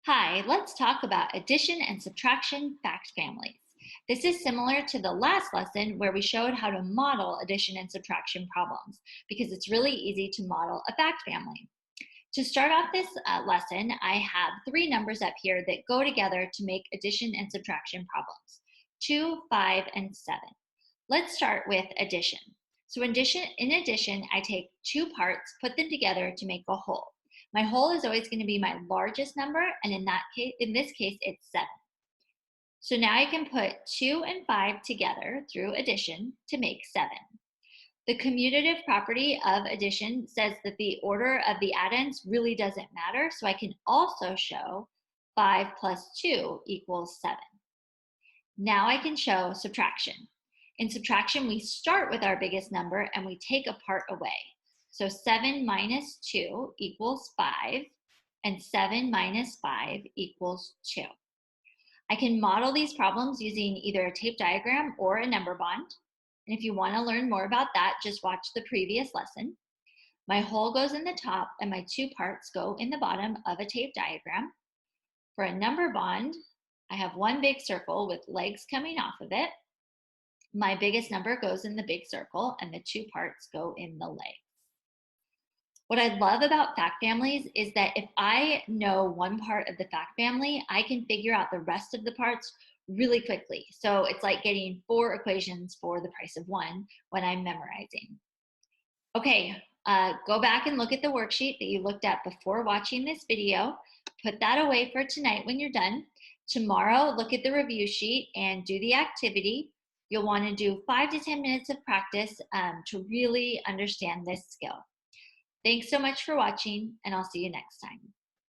Hi, let's talk about addition and subtraction fact families. This is similar to the last lesson where we showed how to model addition and subtraction problems because it's really easy to model a fact family. To start off this lesson, I have three numbers up here that go together to make addition and subtraction problems: 2, 5, and 7. Let's start with addition. So in addition, I take two parts, put them together to make a whole. My whole is always going to be my largest number, and in this case, it's 7. So now I can put 2 and 5 together through addition to make 7. The commutative property of addition says that the order of the addends really doesn't matter, so I can also show 5 plus 2 equals 7. Now I can show subtraction. In subtraction, we start with our biggest number and we take a part away. So 7 minus 2 equals 5, and 7 minus 5 equals 2. I can model these problems using either a tape diagram or a number bond. And if you want to learn more about that, just watch the previous lesson. My whole goes in the top and my two parts go in the bottom of a tape diagram. For a number bond, I have one big circle with legs coming off of it. My biggest number goes in the big circle and the two parts go in the legs. What I love about fact families is that if I know one part of the fact family, I can figure out the rest of the parts really quickly. So it's like getting 4 equations for the price of one when I'm memorizing. Okay, go back and look at the worksheet that you looked at before watching this video. Put that away for tonight when you're done. Tomorrow, look at the review sheet and do the activity. You'll want to do 5 to 10 minutes of practice to really understand this skill. Thanks so much for watching, and I'll see you next time.